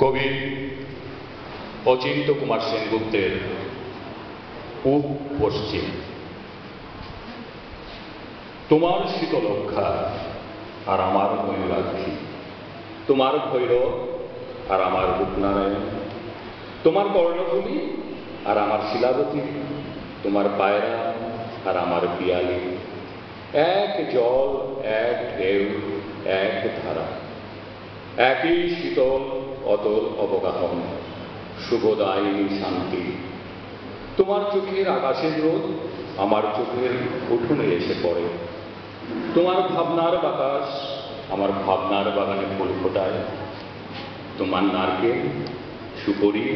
কবি অচিন্ত কুমার সেনগুপ্তের পূব পশ্চিম। তোমার শীতলক্ষা আর আমার ময়ূরাক্ষী, তোমার ভৈরব আর আমার রূপনারায়ণ, তোমার কর্ণভূমি আর আমার শিলাবতী, তোমার পায়রা আর আমার পিয়ালি, এক জল, এক ঢেউ, এক ধারা, একই শীতল অতল অবগাহন, শুভদায়িনী শান্তি। তোমার চোখের আকাশের রোদ আমার চোখের উঠোনে এসে পড়ে, তোমার ভাবনার বাতাস আমার ভাবনার বাগানে ফুল ফোটায়, তোমার নারকেল, সুপরি,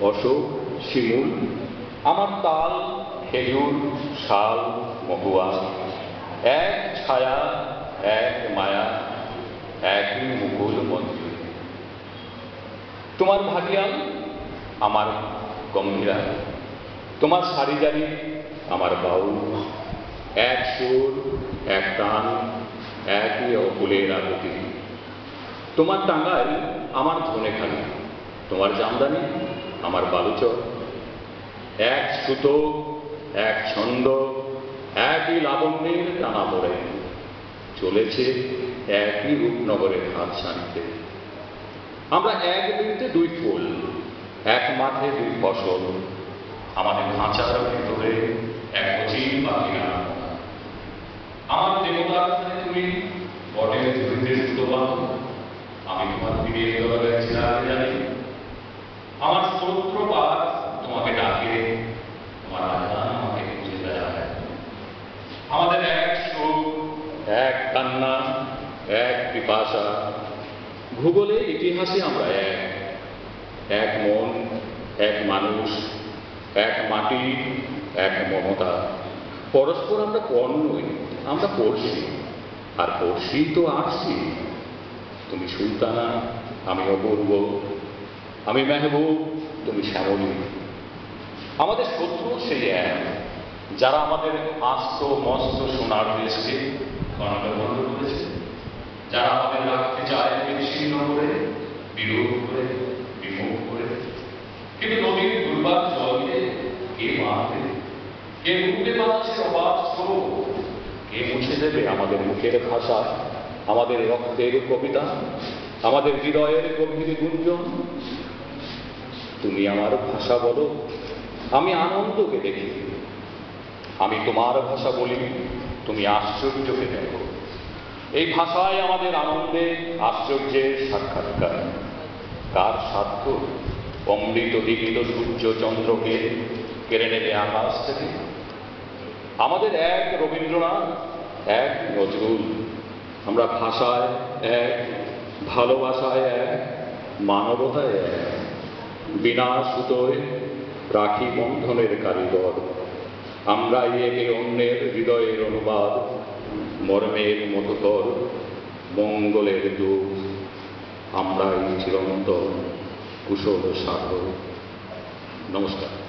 অশোক, শিমুল, আমার তাল, খেজুর, শাল, মহুয়া, এক ছায়া, এক মায়া, একই মুকুল মন্দির। তোমার ভাটিয়াল আমার গম্ভীরা, তোমার সারিজারি আমার বাউল, এক সুর, এক টান, একই অকুলের আরতি। তোমার টাঙ্গাইল আমার ধনেখালি, তোমার জামদানি আমার বালুচর, এক সুতো, এক ছন্দ, একই লাবণ্যের টানা পড়ে চলেছে একই রূপনগরের হাত ছানিতে। আমরা এক বৃন্তে দুই ফুল, এক মাঠে দুই ফসল, আমাদের খাঁচার ভেতরে এক অচিন পাখিরা। আমার দেবতার তুমি বটের ধরিতে সুতোবান, আমি তোমার ফিরিয়ে দেওয়ার চিরাগে জানি। আমার স্তোত্রপাত তোমাকে ডাকে, তোমার আজান আমাকে বুঝে দেয়। আমাদের এক সুখ, এক কান্না, এক পিপাসা, ভূগোলে ইতিহাসে আমরা এক, এক মন, এক মানুষ, এক মাটি, এক মমতা। পরস্পর আমরা পর নই, আমরা পড়শি, আর পড়শি তো আসছি। তুমি সুলতানা, আমি অপূর্ব, আমি মেহবুব, তুমি শ্যামলী। আমাদের শত্রু সেই এক, যারা আমাদের আস্ত মস্ত সোনার দেশকে গণবন্ধ করেছে, যারা আমাদের রাখতে চায় বিচ্ছিন্ন করে, বিরোধ করে, বিমুখ করে। কিন্তু নদীর দুর্বার জলকে কে মারবে, কে মুখে বাঁধছে অবাধ স্রোত, কে মুছে দেবে আমাদের মুখের ভাষা, আমাদের রক্তের কবিতা, আমাদের হৃদয়ের গভীর গুঞ্জন? তুমি আমার ভাষা বলো, আমি আনন্দকে দেখি। আমি তোমার ভাষা বলি, তুমি আশ্চর্যকে দেখো। এই ভাষায় আমাদের আনন্দে আশ্চর্যের সাক্ষাৎকার। কার সাধ্য অমৃত দীপিত সূর্য চন্দ্রকে কেড়ে নেবে আকাশ থেকে? আমাদের এক রবীন্দ্রনাথ, এক নজরুল। আমরা ভাষায় এক, ভালোবাসায় এক, মানবতায় এক। বিনা সুতোয় রাখি বন্ধনের কারিগর আমরাই একে অন্যের হৃদয়ের অনুবাদ, মর্মের মধুকর, মঙ্গলের দূত। আমরাই চিরন্তন কুশল সাগর। নমস্কার।